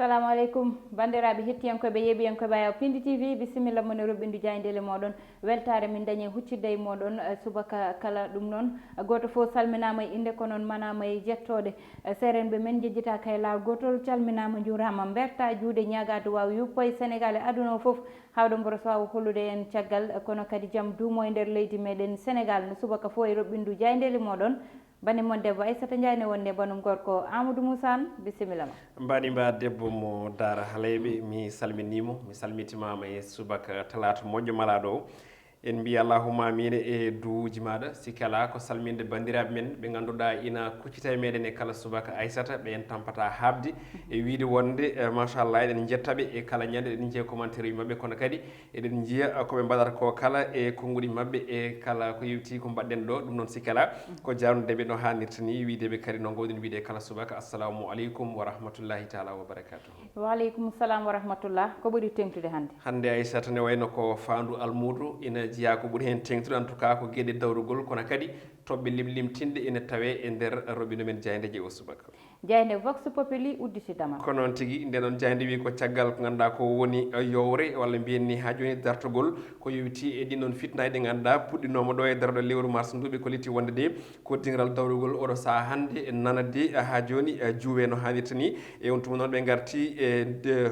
Assalamu alaikum bandiraɓe hettiyankoɓe yeeɓiyankoɓe Ayaw Pindi TV bisimilla mon e roɓɓindu jayndele moɗon weltare min dañi huccidde e moɗon subaka kala ɗum noon goto foof salminama e inde ko noon manama e jettode serenɓe men jejjita kay lawol gotol calminama jurama berta juuɗe ñagade waw yuppoye Sénégal e aduna o foof hawɗo mboro wawa hollude en caggal kono kadi jaam duumo e nder leydi meɗen Sénégal no subaka foof e roɓɓindu jayndele moɗon bani mon debbo Aissata Ndiaye ne wonde banum gorko Amadou Moussa bisimilla ma mbaɗi mba debbo mo Daara Haleyɓe mi salminimo mi salmitimama e subaka talata moƴƴo malaɗo o en mbi allahumma amine e duuji maɗa sikki ala ko salminde bandiraɓe men ɓe ganduɗa ina kuccita e meɗen e kala subaka Aissata ɓe en tampata habde e wiide wonde machallah eɗen jettaɓe e kala ñande eɗen jiiya commentaire uji mabɓe kono kadi eɗen jiiya koɓe mbaɗata ko kala e konnguli mabɓe e kala ko yewti ko mbaɗɗen ɗo ɗum noon sikki ala ko jarnudeɓe no hannirta ni wiideɓe kadi no gowɗen wiide kala subaka assalamu aleykum wa rahmatullahi taala wa barakatuh. Waaleykum salam wa rahmatullah ko ɓuri tengtude hannde Aissata ne wayno ko fandu almudo ina jiya ko ɓuri hen tengtude en tout cas ko gueɗe dawrugol kono kadi toɓɓe limlimtinde ina tawe e nder robinet men jayndeje o subaka jayde vox populi udditidama ko noon tigui nde noon jayde wi ko caggal ko ganduɗa ko woni yowre walla mbiyen ni ha joni dartogol ko yowiti e ɗin noon fitnaji ɗi ganduɗa puɗɗinoma ɗo e darɗo lewru mars nduɓe ko letti wonde de ko dingal dawrugol oɗo saaha hande nanade ha joni juuwe no hannirta ni e on tuma noon ɓe garti e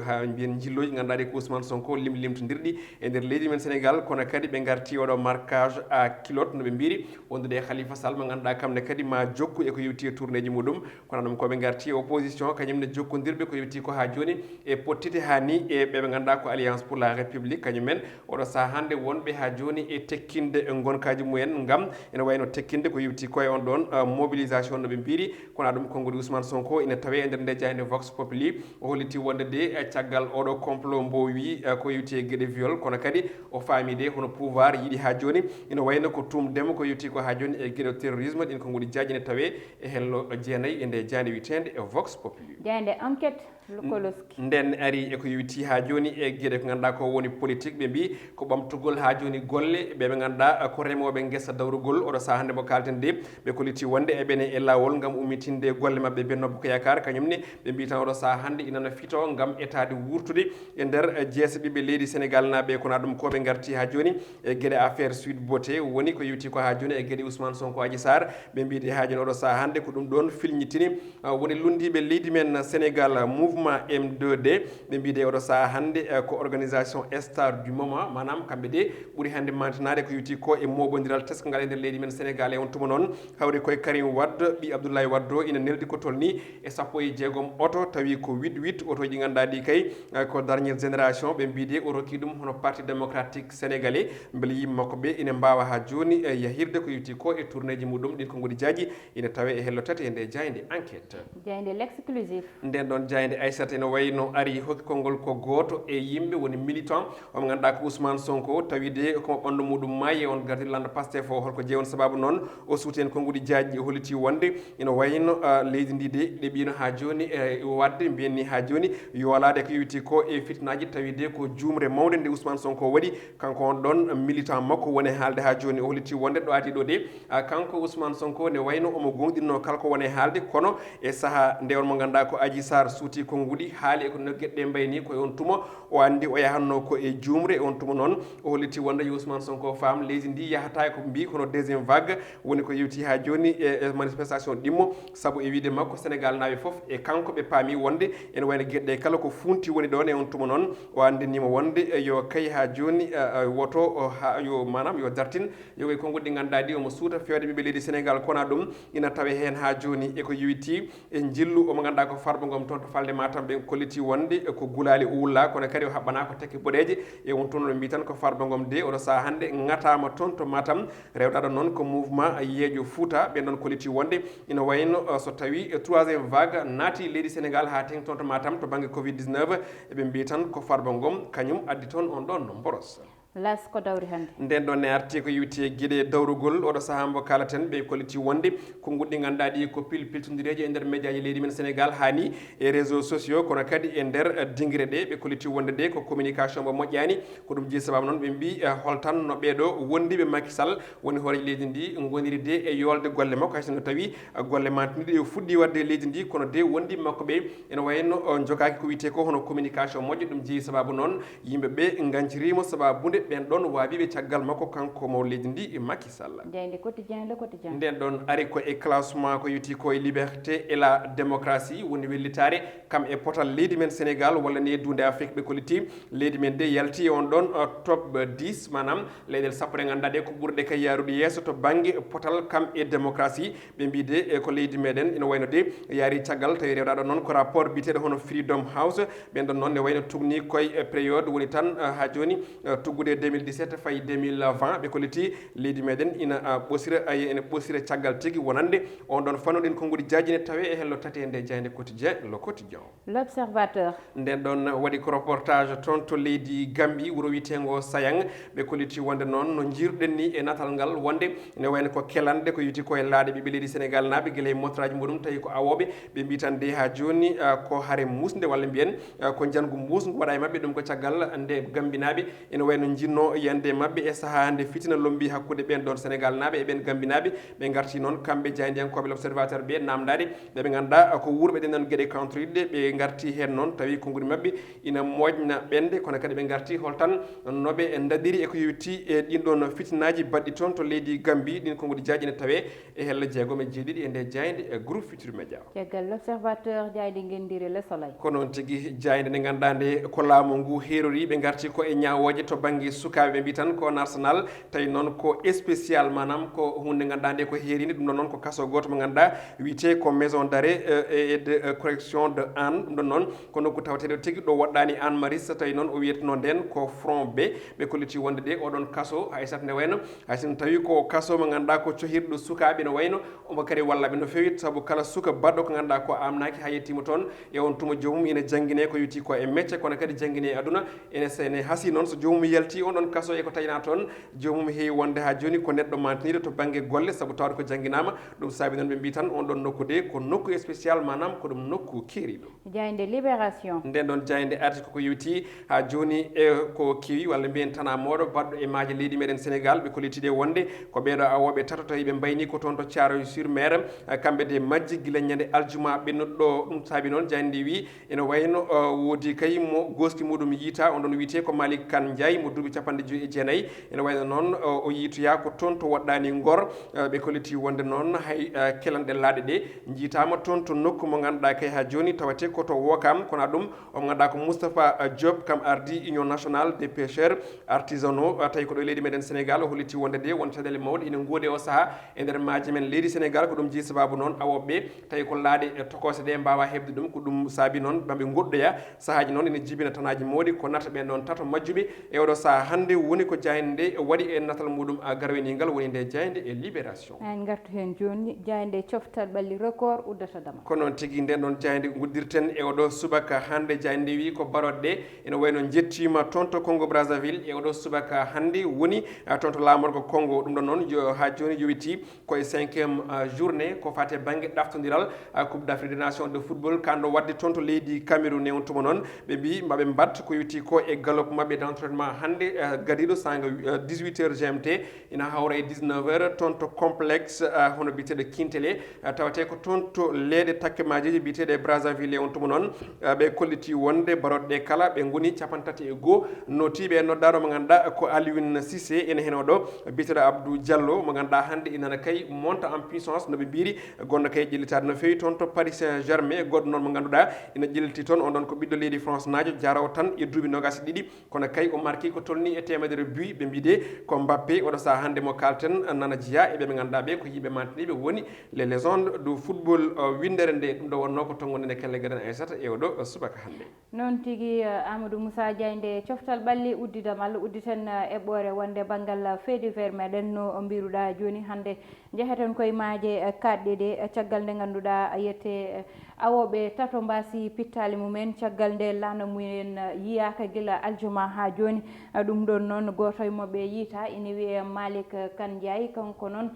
ha mbiyen jilloji ganduɗa ɗe ko Ousmane Sonko limlimtodirɗi e nder leydi men Sénégal kono kadi ɓe garti oɗo marquage à culotte noɓe mbiri wondude Khalifa Sall mo ganduɗa kamne kadi ma jokku e ko yewti e tourné ji muɗum kono ɗum koɓe garti opposition kañumne jokkodirɓe ko yewti ko ha joni e pottite ha ni e ɓeɓe ganduɗa ko alliance pour la république kañumen oɗo saaha hande wonɓe ha joni e tekkinde gonkaji mumen gam ene wayno tekkinde ko yewti koye on ɗon mobilisation noɓe mbiri kono ɗum konngudi Ousmane Sonko ina tawe e nder nde jayde vox populi o holliti wonde de caggal oɗo complot mbo wi ko yewti e gueɗe viol kono kadi o faami de hono pouvoir yiiɗi ha joni ina wayno ko tumdemo ko yewti ko ha joni e gueɗe terrorisme ɗin konngudi jaji ne tawe e hello jeenayyi e nde jande witende e vox populi jayde enquête Lokoloski nden ari e ko yewti ha joni e gueɗe ko ganduɗa ko woni politique ɓe mbi ko ɓamtugol ha joni golle ɓeɓe ganduɗa ko remoɓe guesa dawrugol oɗo saaha hande mo kalten de ɓe koliti wonde eɓene e lawol gam ummitinde golle mabɓe Benno Bokk Yakar kañumne ɓe mbi tan oɗo saaha hande inana fito gam etade wurtude e nder jeese ɓiɓɓe leydi Sénégal naɓe kono ɗum koɓe garti ha joni e gueɗe affaire Sweet Beauté woni ko yewti ko ha joni e gueɗe Ousmane Sonko Adji Sarr ɓe mbide ha joni oɗo saaha hande ko ɗum ɗon filñitini woni lundiɓe leydi men Sénégal mouvement M2D ɓe mbide oɗo saaha hande ko organisation star du moment manam kamɓe de ɓuuri hande mantinade ko yewti ko e moɓodiral teskangal e nder leydi men Sénégal e on tuma noon hawri koye Karim Wade ɓi Abdoulaye Wade o ina neldi ko tolni e 16 oto tawi ko 8 oto ji ganduɗa ɗi kay ko dernière génération ɓe mbide o rokki ɗum hono parti démocratique sénégalais beele yimɓe makko ɓe ina mbawa ha joni yahirde ko yewti ko e tourné ji muɗum ɗin konngudi jaji ina tawe e hello tati e nde jayde enquête jayde l'exclusif nden ɗon jayde Aissata ene wayno ari hokki konngol ko goto e yimɓe woni militant omo ganduɗa ko Ousmane Sonko tawide komo ɓandu muɗum maayi on gardiɗo Pastef o holko jeyoni sababu noon o suuti hen konngudi jaji o holliti wonde ina wayno leydi ndi de ɗe ɓino ha joni wadde mbiyenni ha joni yoolade ko yewti ko e fitnaji tawide ko jumre mawde nde Ousmane Sonko waɗi kanko on ɗon militant makko woni haalde ha joni o holliti wonde ɗo adi ɗo de kanko Ousmane Sonko ne wayno omo gonɗinno kala ko woni haalde kono e saaha nde on mo ganduɗa ko Adji Sarr suuti konngudi haali eko no gueɗɗe mbayni koye on tuma o andi o yahanno ko e jumre e on tuma noon o holliti wonde yo Ousmane Sonko faam leydi ndi yahata ko mbi kono deuxiéme vague woni ko yewti ha joni e manifestation ɗimmo saabu e wiide makko Sénégal naɓe foof e kanko ɓe paami wonde ene wayno gueɗɗe kala ko funti woni ɗon e on tuma noon o andinima wonde yo kay ha joni woto yo manam yo dartin yo e konngudi ɗi ganduɗa ɗi omo suuta fewde ɓiɓɓe leydi Sénégal kono ɗum ina tawe hen ha joni eko yewti e jillu omo ganduɗa ko Farba Ngom toon to falde Matam ɓe kolliti wonde ko gulali uwulla kono kadi o haɓɓana ko tekke boɗeje e on toon ɓe mbi tan ko Farba Ngom de oɗo saaha hande gatama toon to Matam rewɗaɗo noon ko mouvement yeeƴo Fouta ɓen ɗon kolliti wonde ina wayno so tawi troisiéme vague naati leydi Sénégal ha teng toon to Matam to banggue Covid 19 eɓe mbi tan ko Farba Ngom kañum addi toon on ɗon no boros las ko dawri hannde nden ɗon ne arti ko yiwti guiɗe dawrugol oɗo saaha mbo kalaten ɓe kolliti wonde konngol ɗi ganduɗa ɗi ko piltodireji e nder médiaji leydi men Sénégal hani e réseaux sociaux kono kadi e nder dinguire ɗe ɓe kolliti wonde de ko communication mo moƴƴani ko ɗum jeeyi sababu noon ɓe mbi holtan no ɓeɗo wondiɓe Macky Sall woni hooreji leydi ndi goniri de e yolde golle makko hayso tawi golle mantiniɗe e fuɗɗi wadde e leydi ndi kono de wondiɓe makko ɓe ene wayno jogaki ko wiyete ko hono communication moƴƴo ɗum jeeyi sababu noon yimɓeɓe gancirimo sababude ɓen ɗon wabiɓe caggal makko kanko mo leydi ndi Macky Sall jeyde quotidien le quotidien nden ɗon ari ko e classement ko yewti ko e liberté et la démocratie woni wellitare kam e potal leydi men Sénégal walla ne dunde Afrique ɓe kolliti leydi men de yalti on ɗon top 10 manam leyɗel sappo ɗe ganduɗa ɗe ko ɓurɗe kay yarude yesso to banggue potal kam e démocratie ɓe mbi de ko leydi meɗen ina wayno de yaari caggal tawi rewɗaɗo noon ko rapport biteɗo hono Freedom House ɓen ɗon noon ne wayno tugni koye période woni tan ha joni tuggude 2017 fayi 2020 ɓe kolliti leydi meɗen ina ɓosira ene ɓosira caggal tigui wonande on ɗon fannuɗen konngudi jajine tawe e hello tati e nde jayde quotidien le quotidien l'observateur nden ɗon waɗi ko reportage toon to leydi Gambie wuro wiyetego Sayang ɓe kolliti wonde noon no jirɗen ni e natal ngal wonde ne wayno ko kelande ko yiti koye laaɗe ɓiɓe leydi Sénégal naaɓe guila e motraji muɗum tawi ko awoɓe ɓe mbi tan de ha joni ko haare musde walla mbiyen ko janggo musgo waɗa e mabɓe ɗum ko caggal nde Gambie naaɓe ene wayno jinno yiyande mabɓe e saaha nde fitina lombi hakkude ɓen ɗon Sénégal naaɓe e ɓen Gambie naaɓe ɓe garti noon kamɓe jaydiyankoɓe l'observateur ɓe namdade ɓeɓe ganduɗa ko wuurɓe ɗen ɗon gueɗe countryɗe ɓe garti hen noon tawi konngudi mabɓe ina moƴna ɓende kono kadi ɓe garti holtan noɓe daɗiri eko yewti e ɗin ɗon fitinaji baɗɗi toon to leydi Gambie ɗin konngudi jajine tawe e hello jeegom e jeeɗiɗi e nde jayde e groupe Futurs Médias caggal l'observateur jayde gendiri le soleil ko noon tigui jayde nde ganduɗa nde ko laamu ngu herori ɓe garti ko e ñawoje to banggue sukaɓe ɓe mbi tan ko national tawi noon ko spécial manam ko hunde ganduɗa nde ko herinde ɗum ɗon noon ko kaso goto mo ganduɗa wiyete ko maison d'arrêt et de correction de Hann ɗum ɗon noon ko nokku tawateɗo tigui ɗo woɗɗani Hann Maris tawi noon o wiyeteno nden ko front B ɓe kolliti wonde de oɗon kaso haysat ne wayno hayso tawi ko kaso mo ganduɗa ko cohirɗo sukaɓe ne wayno omo kadi wallaɓe no fewi saabu kala suka baɗɗo ko ganduɗa ko amnaki ha yettima toon e on tuma jomum ene jangguine ko yewti ko e métier kono kadi jangguine e aduna ene haasi noon so jomum yalti on ɗon kaso eko tawina toon jomum heewi wonde ha joni ko neɗɗo mantiniɗo to banggue golle saabu tawde ko jangguinama ɗum saabi noon ɓe mbi tan on ɗon nokku de ko nokku spécial manam ko ɗum nokku keeriɗo jayde libération nden ɗon jayde arti koko yewti ha joni e ko keewi walla mbiyen tana moɗo baɗɗo e maaje leydi meɗen Sénégal ɓe kollitide wonde ko ɓeɗo awoɓe tato tawi ɓe mbayni ko toon to Thiaroye sur Mer kamɓe de majji guila ñande aljuma ɓennuɗo ɗum saabi noon jayde wi ene wayno woodi kay mo goski muɗum yiita on ɗon wiyete ko Malick Kane Ndiaye mo duuɓi 59 ene wayno noon o yiitoya ko toon to woɗɗani Ngor ɓe kolliti wonde noon hay kelanɗe laaɗe ɗe jiitama toon to nokku mo ganduɗa kay ha joni tawate koto Wokam kono ɗum omo ganduɗa ko Moustapha Diop kam ardi Union nationale des pêcheurs artisanaux tawi ko ɗo leydi meɗen Sénégal o holliti wonde de won caɗele mawɗe ina goodi o saaha e nder maaje men leydi Sénégal ko ɗum jeeyi sababu noon awoɓeɓe tawi ko laaɗe tokose ɗe mbawa hebde ɗum ko ɗum saabi noon maɓe goɗɗoya sahaji noon ene jibina tanaji mawɗi ko nata ɓen ɗon tato majjuɓe e oɗo saaha hande woni ko jayde nde waɗi e natal muɗum garwenigal woni nde jayde e libération en gartu hen joni jayde coftal ɓalli record uddata dama ko noon tigui nden ɗon jayde guddirten e oɗo subaka hande jayde nde wi ko baroɗɗe ene wayno jettima toon to Congo Brazzaville e oɗo subaka hande woni toon to lamorgo Congo ɗum ɗon noon ha joni yowiti koye 5e journée ko fate banggue ɗaftodiral coupe d'Afrique des nations de football kanɗo wadde toon to leydi Cameroun e on tuma noon ɓe mbi maɓe mbatt ko yowiti ko e galop mabɓe d' entraînement hande gadiɗo sanga 18h GMT ina hawra e 19h toon to complexe hono biteɗo Kintele tawate ko toon to leeɗe takke majiji biteɗe Brazzaville e on tuma noon ɓe kolliti wonde baroɗɗe kala ɓe goni 31 notiɓe e noddaɗo mo ganduɗa ko Alioune Cissé ene hen oɗo biteɗo Abdou Diallo mo ganduɗa hande inana kay monta en puissance noɓe mbiri gonno kay ƴellitade no fewi toon to Paris Saint-Germain goɗɗo noon mo ganduɗa ina ƴelliti toon on ɗon ko ɓiɗɗo leydi France najo jarawo tan e duuɓi nogas ɗiɗi kono kay o marqué ko tolni e temedere but ɓe mbide ko Mbappé oɗo saaha hande mo kalten nana jeeya eɓe ɓe ganduɗa ɓe ko yimɓe mantiniɓe woni les légendes du football windere nde ɗum ɗo wonno ko tongonde nde kelle gaɗen Aissata e oɗo subaka hande noon tigui Amadou Moussa Diaynde coftal ɓalli uddidamal udditen eɓɓore wonde banggal fait divers meɗen no mbiruɗa joni hande jeeheten koye maaje kaɗɗe ɗe caggal nde ganduɗa yette awoɓe tato mbasi pittali mumen caggal nde lana mumen yiyaka gila aljuma ha joni. Ɗum ɗon noon goto e mabɓe yiita ina wiye Malick Kane Ndiaye, kanko noon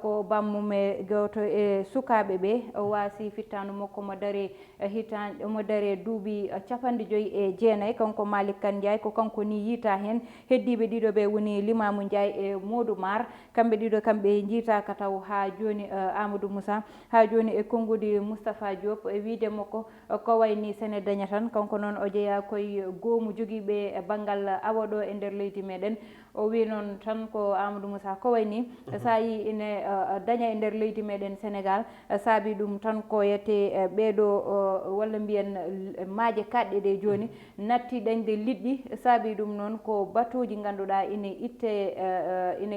ko bammume goto e sukaɓe ɓe wasi fittanu makko mo daare duuɓi 59. kanko Malick Kane Ndiaye ko kanko ni yiita hen. Heddiɓe ɗiɗo ɓe woni Limamou Ndiaye e Modou Mar, kamɓe ɗiɗo kamɓe jiitaka taw ha joni Amadou Moussa ha joni e konngudi Moustapha Diop e wiide makko ko wayni sene daña tan. kanko noon o jeeya koye goomu joguiɓe banggal awoɗo e nder leydi meɗen. o wi noon tan ko Amadou Moussa ko wayni sa yi ine daña e nder leydi meɗen Sénégal saabi ɗum tan ko yette ɓeeɗo walla mbiyen maaje kaɗɗe ɗe joni natti dañde liɗɗi. saabi ɗum noon ko batuji ganduɗa ine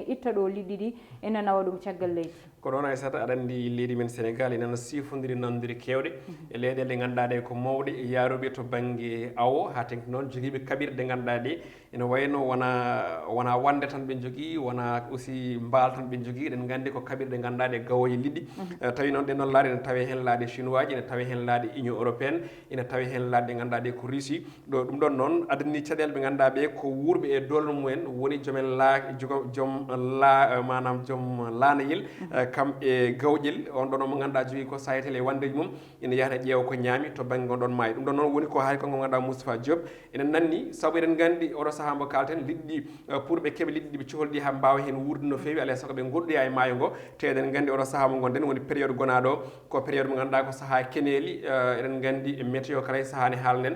itta ɗo liɗɗi ɗi ina nawa ɗum caggal leydi. ko ɗon Aissata aɗa andi leydi men Sénégal inana sifodiri nandiri kewɗe e leyɗele ɗe ganduɗa ɗe ko mawɗe yaaruɓe to banggue awo ha tengti noon joguiɓe kaɓirɗe ɗe ganduɗa ɗe ina wayno wona wande tan ɓe jogui, wona aussi mbaal tan ɓe jogui. eɗen gandi ko kaɓirɗe ɗe ganduɗa ɗe gawoye liɗɗi tawi noon ɗe noon laaɗe ene tawe hen laaɗe chinois ji, ene tawe hen laaɗe union européenne, ene tawe hen laaɗe ɗe ganduɗa ɗe ko Russie ɗo. ɗum ɗon noon adani caɗele ɓe ganduɗa ɓe ko wurɓe e dolno mumen woni joom laanayel kamɓe gawƴel on ɗon mo ganduɗa jogui ko saytele e wandeji mum ina yahata ƴeewa ko ñaami to banggue on ɗon maayi. ɗum ɗon noon woni ko haali konko ganduɗa Moustapha Diop enen nanni saabu eɗen gandi oɗo saaha mo kalten liɗɗi pour ɓe keeɓa liɗɗi ɓe cohli ɗi ha mbawa hen wurde no fewi alay saago ɓe goɗɗoya e maayo ngo. te eɗen gandi oɗo saaha mo gonɗen woni période gonaɗo o ko période mo ganduɗa ko saaha keneeli. eɗen gandi météo kala sahani haalnen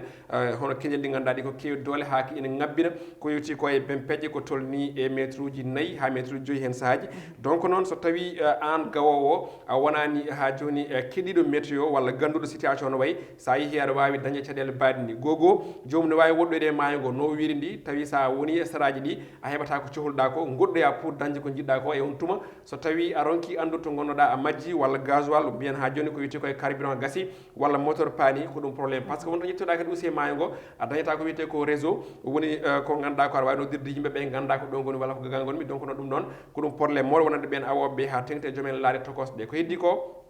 hono keñel ɗi ganduɗa ɗi ko kewi doole ha ina ngabbina ko yewti ko e pempeƴƴe ko tolni e métre uji 4 ha métre uji 5 hen sahaji. donc noon so tawi an gawowo a wonani ha joni keɗiɗo météo walla ganduɗo situation no wayi sa yeehi aɗa wawi dañde caɗele mbaɗi ni gogo jomum ne wawi woɗɗoyde e maayo ngo no wiiri ndi tawi sa woni e saraji ɗi a heɓata ko cohluɗa ko goɗɗoya pour dañde ko jiɗɗa ko e on tuma so tawi a ronki andude to gonnoɗa a majji walla gasoil mbiyen ha joni ko wiyete koye carburant gasi walla moteur pani ko ɗum probléme par ce que wonto ƴettoɗa kadi aussi e maayo ngo a dañata ko wiyete ko réseau woni ko ganduɗa ko aɗa wawi noddirde yimɓeɓe ganda ko ɗo goni walla ko gagal gonmi. donc no ɗum ɗon ko ɗum probléme mawɗo wonande ɓen awoɓeɓe ha tengti e joomen laade tokosɗe ko heddi ko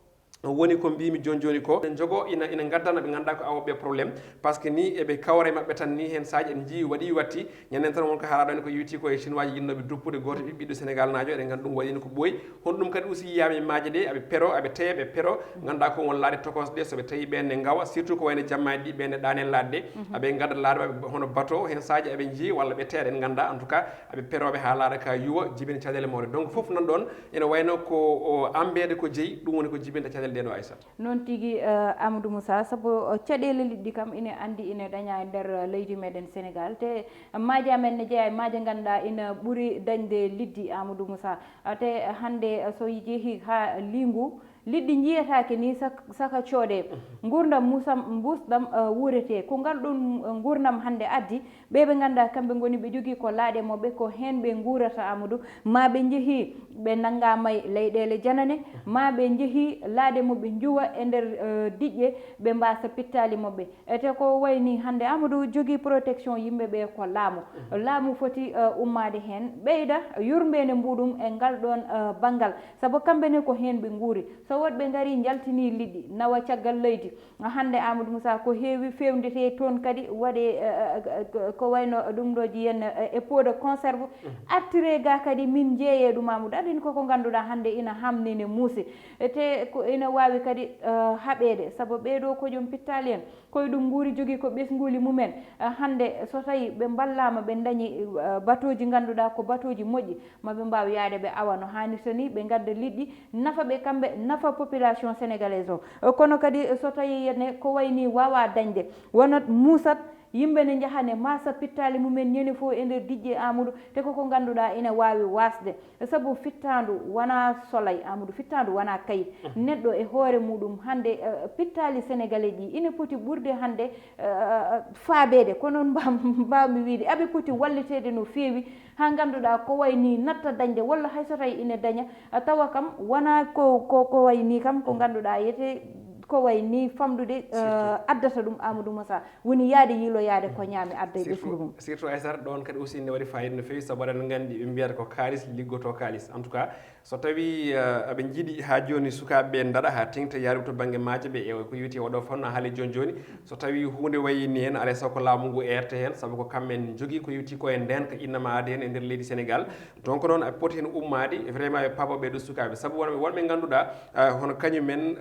woni ko mbimi joni ko en jogo ina gaddana ɓe ganduɗa ko awoɓe probléme par ce que ni eɓe kawra e mabɓe tan ni hen saji en jii waɗi watti ñanden tan wonko haalaɗon ko yewti ko e chinois ji yinnoɓe duppude goto ɓiɗɗo sénégal najo eɗen gandi ɗum waɗino ko ɓooyi hono ɗum kadi aussi yiyama e maaje ɗe aɓe pero aɓe teya ɓe pero ganduɗa ko won laade tokosɗe soɓe tawi ɓenne gawa surtout ko wayno jammaji ɗi ɓenne ɗanen laadde aɓe gadda laaɗe maɓe hono bateau hen saji aɓe jii walla ɓe teya ɗen ganda en tout cas aɓe peroɓe ha laaɗa ka yuwa jibina caɗele mawɗe. donc foof nan ɗon ene wayno ko ambede ko jeeyi ɗum woni ko jibinta caɗele ɗe no Aissata. noon tigui Amadou Moussa saabu caɗele liɗɗi kam ine andi ine daña e nder leydi meɗen Sénégal te maaje amen ne jeeya maaje ganduɗa ina ɓuuri dañde liɗɗi Amadou Moussa. te hande so jeehi ha lingu liɗɗi jiyatake ni saka coode gurdam busɗam wuurete ko ngal ɗum gurdam hande addi ɓeɓe ganduɗa kamɓe goni ɓe jogui ko laaɗe moɓɓe ko hen ɓe guurata Amadou ma ɓe jeehi ɓe nangamay leyɗele janane ma ɓe jeehi laaɗe moɓɓe juwa e nder diƴƴe ɓe mbasa pittali moɓɓe ete ko wayni hande Amadou jogui protection yimɓeɓe ko laamu foti ummade hen ɓeyda yurmede mbuɗum e ngal ɗon banggal saabu kamɓene ko hen ɓe guuri so woɗɓe gari jaltini liɗɗi nawa caggal leydi hande Amadou Moussa ko heewi fewndete toon kadi waɗe ko wayno ɗum ɗoji henna e pot de conserve artire ga kadi min jeeye ɗum Amadou aɗani koko ganduɗa hande ina hamnine muusi te ina wawi kadi haɓede saabu ɓeɗo ko joom pittali en koye ɗum guuri jogui ko ɓesguli mumen hande so tawi ɓe ballama ɓe dañi batoji ganduɗa ko batoji moƴƴi maɓe mbaw yaade ɓe awa no hannirta ni ɓe gadda liɗɗi nafa ɓe kamɓe nafa population sénégalaise o kono kadi so tawi ene ko wayni wawa dañde wona muusat yimɓe ne jahane masa pittali mumen ñande fo e nder diƴƴe Amadou te koko ganduɗa ina wawi wasde saabu fittandu wona solay Amadou fittandu wona kayit neɗɗo e hoore muɗum hande pittali sénégalais ɗi ina poti ɓurde hande faabede ko noon mbawmi wiide aɓe poti wallitede no feewi ha ganduɗa ko wayni natta dañde walla hay so tawi ina daña tawa kam wona ko wayni kam ko ganduɗa yete ko way ni famdude addata ɗum Amadou Moussa woni yaade yilo yaade ko ñaami adda e ɓesgu mum surtout Aissata ɗon kadi aussi ne waɗi fayida no fewi saabu aɗa gandi ɓe mbiyata ko kalis liggoto kalis en tout cas so tawi aɓe jiiɗi ha joni sukaɓeɓe daɗa ha tengta yarude to banggue maaje ɓe e ko yewti oɗo fanno haali joni so tawi hunde wayini hen alay saago ko laamu ngu erte hen saabu ko kamɓe jogui ko yewti ko e nden ko innama aade hen e nder leydi Sénégal donc noon aɓe poti hen ummade vraiment ɓe paaboɓe ɗo sukaɓe saabu wonɓe ganduɗa hono kañumen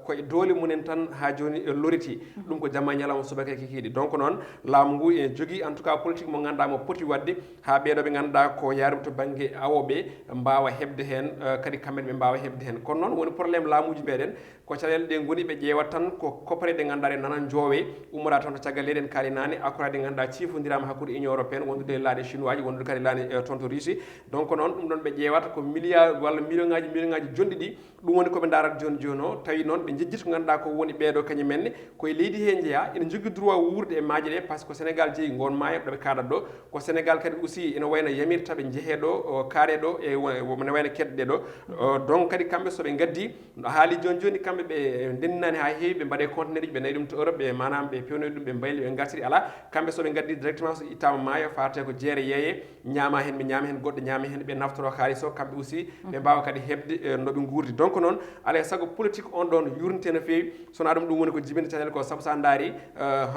koye doole munen tan ha joni loriti ɗum ko jamma ñalawma subaka kikiɗi donc noon laamu ngu e jogui en tout cas politique mo ganduɗa mo poti wadde ha ɓeɗo ɓe ganduɗa ko yaruɓe to banggue awoɓe mbawa hebde hen kadi kamɓe ɓe mbawa hebde hen kono noon woni probléme laamuji meɗen ko caɗele ɗe goni ɓe ƴeewat tan ko coppere ɗe ganduɗa ɗe nanan joowe ummora tan to caggal leyɗen kaali nane accord ɗe ganduɗa cifodirama hakkude union européenne wondude laaɗe chinois ji wondude kadi laaɗe toon to Russie donc noon ɗum ɗon ɓe ƴeewata ko milliard walla million ngaji jonɗi ɗi ɗum woni koɓe darata joni o tawi noon ɓe jejjita ko ganduɗa ko woni ɓeeɗo kañumenne koye leydi he jeeya ene jogui droit wuurde e maaje ɗe par ce que ko Sénégal jeeyi gon maayo ɗoɓe kaɗat ɗo ko Sénégal kadi aussi ene wayno yamirta ɓe jeehe ɗo kaare ɗo e ne wayno kedɗe ɗo donc kadi kamɓe soɓe gaddi haali joni kamɓe ɓe ndendinani ha heewi ɓe mbaɗe contenaire ji ɓe nayi ɗum to Europe ɓe manam ɓe pewnoyi ɗum ɓe mbayli ɓe gartiri ala kamɓe soɓe gaddi directement so ittama maayo fate ko jeere yeeye ñaama hen ɓe ñaama hen goɗɗo ñaama hen ɓe naftoro haaliss o kamɓe aussi ɓe mbawa kadi hebde noɓe guurdi donc noon alay saago politique on ɗon yurnite no fewi sona ɗum woni ko jibinde caɗele ko saabu sa daari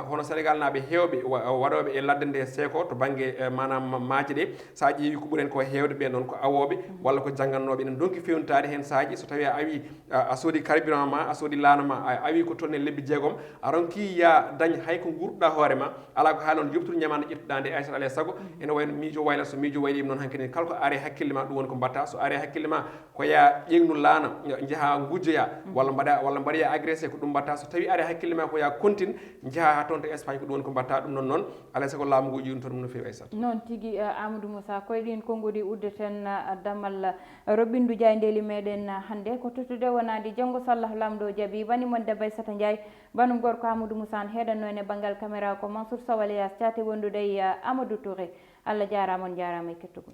hono Sénégal naɓe hewɓe waɗoɓe e ladde nde seeko to banggue manam maaje ɗe sa ƴeewi ko ɓuuren ko hewde ɓe noon ko awoɓe walla ko janggannoɓe enen donki fewnitade hen saaji so tawi a awi a soodi carburant ma a soodi laana ma a awi ko tourné lebbi jeegom a ronki ya dañ hay ko gurɗuɗa hoorema ala ko haali on yobtude ñamande ƴettuɗa nde Aissata alay saago ene wayno miijo wayla so miijo waylima noon hankkadi kala ko ari hakkille ma ɗum woni ko mbatta so ari hakkille ma ko ya ƴeŋnu laana jaaha gujjoya walla mbaɗoya agressé ko ɗum mbatta so tawi ari hakkille ma ko ya contine jaaha ha toon to Espagne ko ɗum woni ko mbatta ɗum ɗon noon alay saago laamu ngu yurnto ɗum no fewi Aissata noon tigui Amadou Moussa koye ɗin konngudi uddeten dammal Robindu Diaydeli meɗen hannde ko tottude wonade janggo so Allah lamɗo jaaɓi bani mon debbo Aissata Ndiaye banum gorko Amadou Moussa an heeɗanno en e banggal caméra ko Mansour Sawaleyas cate wondude e Amadou Touré Allah jarama on jarama e kettugol